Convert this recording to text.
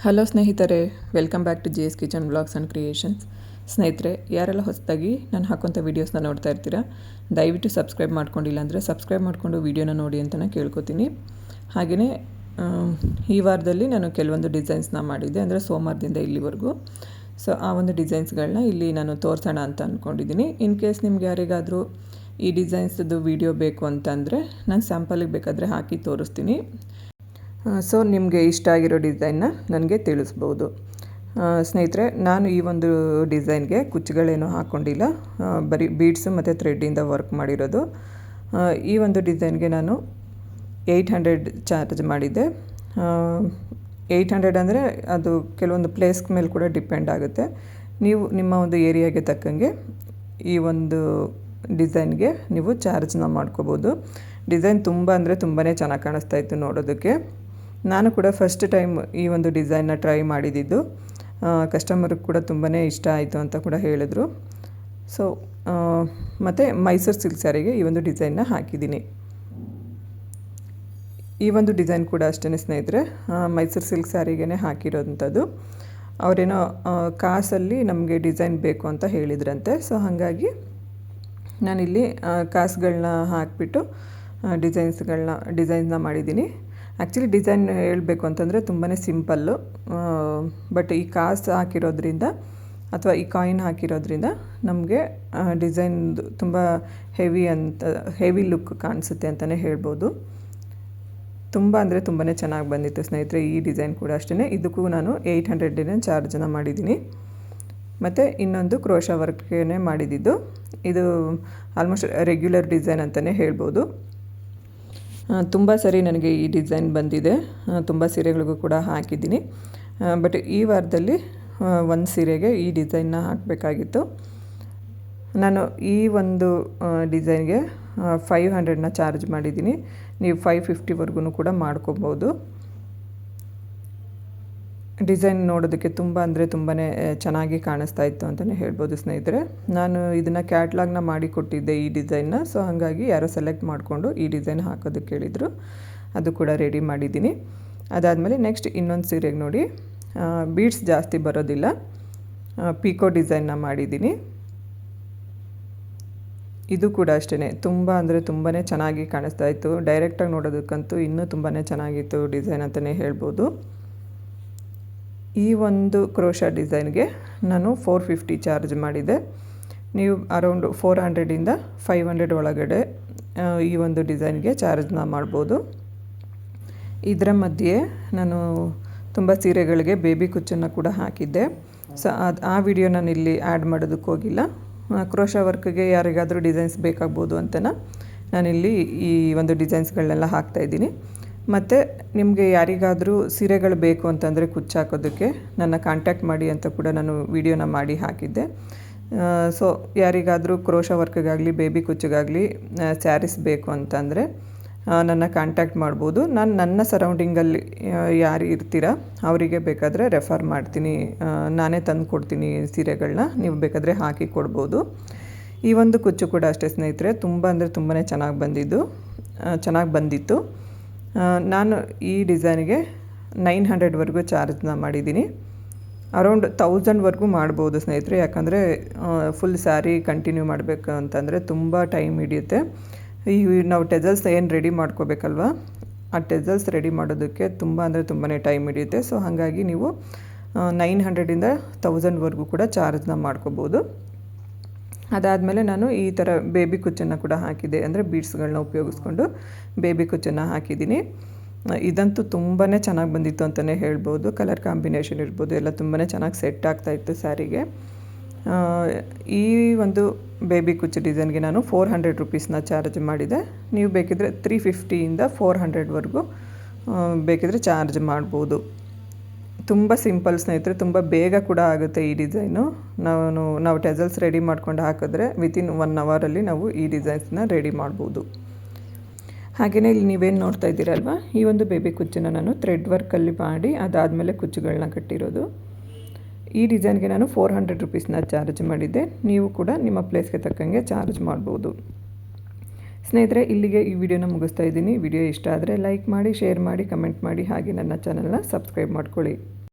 Hello ಸ್ನೇಹಿತರೆ, welcome back to JS kitchen blogs and creations. ಸ್ನೇಹಿತರೆ, ಯಾರೆಲ್ಲ ಹೊಸದಾಗಿ ನಾನು ಹಾಕೋಂಥ ವೀಡಿಯೋಸ್ನ ನೋಡ್ತಾ ಇರ್ತೀರಾ, ದಯವಿಟ್ಟು ಸಬ್ಸ್ಕ್ರೈಬ್ ಮಾಡ್ಕೊಂಡಿಲ್ಲ ಅಂದರೆ ಸಬ್ಸ್ಕ್ರೈಬ್ ಮಾಡಿಕೊಂಡು ವೀಡಿಯೋನ ನೋಡಿ ಅಂತ ನಾನು ಕೇಳ್ಕೊತೀನಿ. ಹಾಗೆಯೇ ಈ ವಾರದಲ್ಲಿ ನಾನು ಕೆಲವೊಂದು ಡಿಸೈನ್ಸ್ನ ಮಾಡಿದ್ದೆ, ಅಂದರೆ ಸೋಮವಾರದಿಂದ ಇಲ್ಲಿವರೆಗೂ. ಸೊ ಆ ಒಂದು ಡಿಸೈನ್ಸ್ಗಳನ್ನ ಇಲ್ಲಿ ನಾನು ತೋರಿಸೋಣ ಅಂತ ಅಂದ್ಕೊಂಡಿದ್ದೀನಿ. ಇನ್ ಕೇಸ್ ನಿಮ್ಗೆ ಯಾರಿಗಾದರೂ ಈ ಡಿಸೈನ್ಸ್ದು ವೀಡಿಯೋ ಬೇಕು ಅಂತಂದರೆ ನಾನು ಸ್ಯಾಂಪಲಿಗೆ ಬೇಕಾದರೆ ಹಾಕಿ ತೋರಿಸ್ತೀನಿ. ಸೊ ನಿಮಗೆ ಇಷ್ಟ ಆಗಿರೋ ಡಿಸೈನ್ನ ನನಗೆ ತಿಳಿಸ್ಬೋದು. ಸ್ನೇಹಿತರೆ, ನಾನು ಈ ಒಂದು ಡಿಸೈನ್ಗೆ ಕುಚ್ಚುಗಳೇನೂ ಹಾಕ್ಕೊಂಡಿಲ್ಲ, ಬರೀ ಬೀಡ್ಸು ಮತ್ತು ಥ್ರೆಡ್ಡಿಂದ ವರ್ಕ್ ಮಾಡಿರೋದು. ಈ ಒಂದು ಡಿಸೈನ್ಗೆ ನಾನು 800 ಚಾರ್ಜ್ ಮಾಡಿದ್ದೆ. 800 ಅಂದರೆ ಅದು ಕೆಲವೊಂದು ಪ್ಲೇಸ್ ಮೇಲೆ ಕೂಡ ಡಿಪೆಂಡ್ ಆಗುತ್ತೆ. ನೀವು ನಿಮ್ಮ ಒಂದು ಏರಿಯಾಗೆ ತಕ್ಕಂಗೆ ಈ ಒಂದು ಡಿಸೈನ್ಗೆ ನೀವು ಚಾರ್ಜ್ನ ಮಾಡ್ಕೋಬೋದು. ಡಿಸೈನ್ ತುಂಬ ಅಂದರೆ ತುಂಬಾ ಚೆನ್ನಾಗಿ ಕಾಣಿಸ್ತಾ ಇತ್ತು ನೋಡೋದಕ್ಕೆ. ನಾನು ಕೂಡ ಫಸ್ಟ್ ಟೈಮ್ ಈ ಒಂದು ಡಿಸೈನ್ನ ಟ್ರೈ ಮಾಡಿದ್ದು. ಕಸ್ಟಮರ್ಗೆ ಕೂಡ ತುಂಬಾ ಇಷ್ಟ ಆಯಿತು ಅಂತ ಕೂಡ ಹೇಳಿದ್ರು. ಸೊ ಮತ್ತು ಮೈಸೂರು ಸಿಲ್ಕ್ ಸ್ಯಾರಿಗೆ ಈ ಒಂದು ಡಿಸೈನ್ನ ಹಾಕಿದ್ದೀನಿ. ಈ ಒಂದು ಡಿಸೈನ್ ಕೂಡ ಅಷ್ಟೇ ಸ್ನೇಹಿತರೆ, ಮೈಸೂರು ಸಿಲ್ಕ್ ಸ್ಯಾರಿಗೇ ಹಾಕಿರೋಂಥದ್ದು. ಅವರೇನೋ ಕಾಸಲ್ಲಿ ನಮಗೆ ಡಿಸೈನ್ ಬೇಕು ಅಂತ ಹೇಳಿದ್ರಂತೆ. ಸೊ ಹಾಗಾಗಿ ನಾನಿಲ್ಲಿ ಕಾಸುಗಳನ್ನ ಹಾಕಿಬಿಟ್ಟು ಡಿಸೈನ್ಸ್ನ ಮಾಡಿದ್ದೀನಿ. ಆ್ಯಕ್ಚುಲಿ ಡಿಸೈನ್ ಹೇಳಬೇಕು ಅಂತಂದರೆ ತುಂಬಾ ಸಿಂಪಲ್ಲು, ಬಟ್ ಈ ಕಾಸು ಹಾಕಿರೋದ್ರಿಂದ ಅಥವಾ ಈ ಕಾಯಿನ್ ಹಾಕಿರೋದ್ರಿಂದ ನಮಗೆ ಡಿಸೈನ್ದು ತುಂಬ ಹೆವಿ ಲುಕ್ ಕಾಣಿಸುತ್ತೆ ಅಂತಲೇ ಹೇಳ್ಬೋದು. ತುಂಬ ಅಂದರೆ ತುಂಬಾ ಚೆನ್ನಾಗಿ ಬಂದಿತ್ತು ಸ್ನೇಹಿತರೆ. ಈ ಡಿಸೈನ್ ಕೂಡ ಅಷ್ಟೇ, ಇದಕ್ಕೂ ನಾನು 800 ಚಾರ್ಜನ್ನ ಮಾಡಿದ್ದೀನಿ. ಮತ್ತು ಇನ್ನೊಂದು ಕ್ರೋಶಾ ವರ್ಕ್ಗೆ ಮಾಡಿದ್ದು. ಇದು ಆಲ್ಮೋಸ್ಟ್ ರೆಗ್ಯುಲರ್ ಡಿಸೈನ್ ಅಂತಲೇ ಹೇಳ್ಬೋದು. ತುಂಬ ಸರಿ ನನಗೆ ಈ ಡಿಸೈನ್ ಬಂದಿದೆ, ತುಂಬ ಸೀರೆಗಳಿಗೂ ಕೂಡ ಹಾಕಿದ್ದೀನಿ. ಬಟ್ ಈ ವಾರದಲ್ಲಿ ಒಂದು ಸೀರೆಗೆ ಈ ಡಿಸೈನ್ನ ಹಾಕಬೇಕಾಗಿತ್ತು. ನಾನು ಈ ಒಂದು ಡಿಸೈನ್ಗೆ 500 ಚಾರ್ಜ್ ಮಾಡಿದ್ದೀನಿ. ನೀವು 550ವರೆಗೂ ಕೂಡ ಮಾಡ್ಕೋಬೋದು. ಡಿಸೈನ್ ನೋಡೋದಕ್ಕೆ ತುಂಬ ಅಂದರೆ ತುಂಬಾ ಚೆನ್ನಾಗಿ ಕಾಣಿಸ್ತಾ ಇತ್ತು ಅಂತಲೇ ಹೇಳ್ಬೋದು ಸ್ನೇಹಿತರೆ. ನಾನು ಇದನ್ನು ಕ್ಯಾಟ್ಲಾಗ್ನ ಮಾಡಿ ಕೊಟ್ಟಿದ್ದೆ ಈ ಡಿಸೈನ್ನ. ಸೊ ಹಾಗಾಗಿ ಯಾರೋ ಸೆಲೆಕ್ಟ್ ಮಾಡಿಕೊಂಡು ಈ ಡಿಸೈನ್ ಹಾಕೋದಕ್ಕೆ ಹೇಳಿದರು, ಅದು ಕೂಡ ರೆಡಿ ಮಾಡಿದ್ದೀನಿ. ಅದಾದಮೇಲೆ ನೆಕ್ಸ್ಟ್ ಇನ್ನೊಂದು ಸೀರೆಗೆ ನೋಡಿ, ಬೀಡ್ಸ್ ಜಾಸ್ತಿ ಬರೋದಿಲ್ಲ, ಪಿಕೋ ಡಿಸೈನ್ನ ಮಾಡಿದ್ದೀನಿ. ಇದು ಕೂಡ ಅಷ್ಟೇ, ತುಂಬ ಅಂದರೆ ತುಂಬಾ ಚೆನ್ನಾಗಿ ಕಾಣಿಸ್ತಾ ಇತ್ತು. ಡೈರೆಕ್ಟಾಗಿ ನೋಡೋದಕ್ಕಂತೂ ಇನ್ನೂ ತುಂಬಾ ಚೆನ್ನಾಗಿತ್ತು ಡಿಸೈನ್ ಅಂತಲೇ ಹೇಳ್ಬೋದು. ಈ ಒಂದು ಕ್ರೋಶಾ ಡಿಸೈನ್ಗೆ ನಾನು 450 ಚಾರ್ಜ್ ಮಾಡಿದ್ದೆ. ನೀವು ಅರೌಂಡ್ 400 500 ಒಳಗಡೆ ಈ ಒಂದು ಡಿಸೈನ್ಗೆ ಚಾರ್ಜ್ನ ಮಾಡ್ಬೋದು. ಇದರ ಮಧ್ಯೆ ನಾನು ತುಂಬ ಸೀರೆಗಳಿಗೆ ಬೇಬಿ ಕುಚ್ಚನ್ನು ಕೂಡ ಹಾಕಿದ್ದೆ. ಸೊ ಆ ವಿಡಿಯೋ ನಾನು ಇಲ್ಲಿ ಆ್ಯಡ್ ಮಾಡೋದಕ್ಕೆ ಹೋಗಿಲ್ಲ. ಕ್ರೋಶಾ ವರ್ಕ್ಗೆ ಯಾರಿಗಾದರೂ ಡಿಸೈನ್ಸ್ ಬೇಕಾಗ್ಬೋದು ಅಂತ ನಾನಿಲ್ಲಿ ಈ ಒಂದು ಡಿಸೈನ್ಸ್ಗಳನ್ನೆಲ್ಲ ಹಾಕ್ತಾಯಿದ್ದೀನಿ. ಮತ್ತು ನಿಮಗೆ ಯಾರಿಗಾದರೂ ಸೀರೆಗಳು ಬೇಕು ಅಂತಂದರೆ ಕುಚ್ಚು ಹಾಕೋದಕ್ಕೆ ನನ್ನ ಕಾಂಟ್ಯಾಕ್ಟ್ ಮಾಡಿ ಅಂತ ಕೂಡ ನಾನು ವಿಡಿಯೋನ ಮಾಡಿ ಹಾಕಿದ್ದೆ. ಸೊ ಯಾರಿಗಾದರೂ ಕ್ರೋಶಾ ವರ್ಕ್ಗಾಗಲಿ ಬೇಬಿ ಕುಚ್ಚಿಗಾಗಲಿ ಸ್ಯಾರೀಸ್ ಬೇಕು ಅಂತಂದರೆ ನನ್ನ ಕಾಂಟ್ಯಾಕ್ಟ್ ಮಾಡ್ಬೋದು. ನಾನು ನನ್ನ ಸರೌಂಡಿಂಗಲ್ಲಿ ಯಾರು ಇರ್ತೀರಾ ಅವರಿಗೆ ಬೇಕಾದರೆ ರೆಫರ್ ಮಾಡ್ತೀನಿ, ನಾನೇ ತಂದು ಕೊಡ್ತೀನಿ ಸೀರೆಗಳನ್ನ, ನೀವು ಬೇಕಾದರೆ ಹಾಕಿ ಕೊಡ್ಬೋದು. ಈ ಒಂದು ಕುಚ್ಚು ಕೂಡ ಅಷ್ಟೇ ಸ್ನೇಹಿತರೆ, ತುಂಬ ಅಂದರೆ ತುಂಬಾ ಚೆನ್ನಾಗಿ ಬಂದಿತ್ತು. ನಾನು ಈ ಡಿಸೈನ್ಗೆ 900ವರೆಗೂ ಚಾರ್ಜ್ನ ಮಾಡಿದ್ದೀನಿ. ಅರೌಂಡ್ 1000ವರೆಗೂ ಮಾಡ್ಬೋದು ಸ್ನೇಹಿತರೆ. ಯಾಕಂದರೆ ಫುಲ್ ಸ್ಯಾರಿ ಕಂಟಿನ್ಯೂ ಮಾಡಬೇಕು ಅಂತಂದರೆ ತುಂಬ ಟೈಮ್ ಹಿಡಿಯುತ್ತೆ. ಈ ನಾವು ಟೆಸಲ್ಸ್ ಏನು ರೆಡಿ ಮಾಡ್ಕೋಬೇಕಲ್ವ, ಆ ಟೆಸಲ್ಸ್ ರೆಡಿ ಮಾಡೋದಕ್ಕೆ ತುಂಬ ಅಂದರೆ ತುಂಬಾ ಟೈಮ್ ಹಿಡಿಯುತ್ತೆ. ಸೊ ಹಾಗಾಗಿ ನೀವು 900 1000ವರೆಗೂ ಕೂಡ ಚಾರ್ಜ್ನ ಮಾಡ್ಕೋಬೋದು. ಅದಾದಮೇಲೆ ನಾನು ಈ ಥರ ಬೇಬಿ ಕುಚ್ಚನ್ನು ಕೂಡ ಹಾಕಿದ್ದೆ, ಅಂದರೆ ಬೀಡ್ಸ್ಗಳನ್ನ ಉಪಯೋಗಿಸ್ಕೊಂಡು ಬೇಬಿ ಕುಚ್ಚನ್ನು ಹಾಕಿದ್ದೀನಿ. ಇದಂತೂ ತುಂಬಾ ಚೆನ್ನಾಗಿ ಬಂದಿತ್ತು ಅಂತಲೇ ಹೇಳ್ಬೋದು. ಕಲರ್ ಕಾಂಬಿನೇಷನ್ ಇರ್ಬೋದು ಎಲ್ಲ ತುಂಬಾ ಚೆನ್ನಾಗಿ ಸೆಟ್ ಆಗ್ತಾಯಿತ್ತು ಸ್ಯಾರಿಗೆ. ಈ ಒಂದು ಬೇಬಿ ಕುಚ್ಚು ಡಿಸೈನ್ಗೆ ನಾನು 400 ರೂಪೀಸ್ನ ಚಾರ್ಜ್ ಮಾಡಿದೆ. ನೀವು ಬೇಕಿದ್ರೆ 350 400ವರೆಗೂ ಬೇಕಿದ್ರೆ ಚಾರ್ಜ್ ಮಾಡ್ಬೋದು. ತುಂಬ ಸಿಂಪಲ್ ಸ್ನೇಹಿತರೆ, ತುಂಬ ಬೇಗ ಕೂಡ ಆಗುತ್ತೆ ಈ ಡಿಸೈನು. ನಾವು ಟೆಸಲ್ಸ್ ರೆಡಿ ಮಾಡ್ಕೊಂಡು ಹಾಕಿದ್ರೆ ವಿತಿನ್ 1 ಅವರಲ್ಲಿ ನಾವು ಈ ಡಿಸೈನ್ಸ್ನ ರೆಡಿ ಮಾಡ್ಬೋದು. ಹಾಗೆಯೇ ಇಲ್ಲಿ ನೀವೇನು ನೋಡ್ತಾ ಇದ್ದೀರಲ್ವ, ಈ ಒಂದು ಬೇಬಿ ಕುಚ್ಚನ್ನು ನಾನು ಥ್ರೆಡ್ ವರ್ಕಲ್ಲಿ ಮಾಡಿ ಅದಾದಮೇಲೆ ಕುಚ್ಚುಗಳನ್ನ ಕಟ್ಟಿರೋದು. ಈ ಡಿಸೈನ್ಗೆ ನಾನು 400 ರೂಪೀಸ್ನ ಚಾರ್ಜ್ ಮಾಡಿದ್ದೆ. ನೀವು ಕೂಡ ನಿಮ್ಮ ಪ್ಲೇಸ್ಗೆ ತಕ್ಕಂಗೆ ಚಾರ್ಜ್ ಮಾಡ್ಬೋದು. ಸ್ನೇಹಿತರೆ, ಇಲ್ಲಿಗೆ ಈ ವಿಡಿಯೋನ ಮುಗಿಸ್ತಾ ಇದ್ದೀನಿ. ವಿಡಿಯೋ ಇಷ್ಟ ಆದರೆ ಲೈಕ್ ಮಾಡಿ, ಶೇರ್ ಮಾಡಿ, ಕಮೆಂಟ್ ಮಾಡಿ, ಹಾಗೆ ನನ್ನ ಚಾನಲ್ನ ಸಬ್ಸ್ಕ್ರೈಬ್ ಮಾಡ್ಕೊಳ್ಳಿ.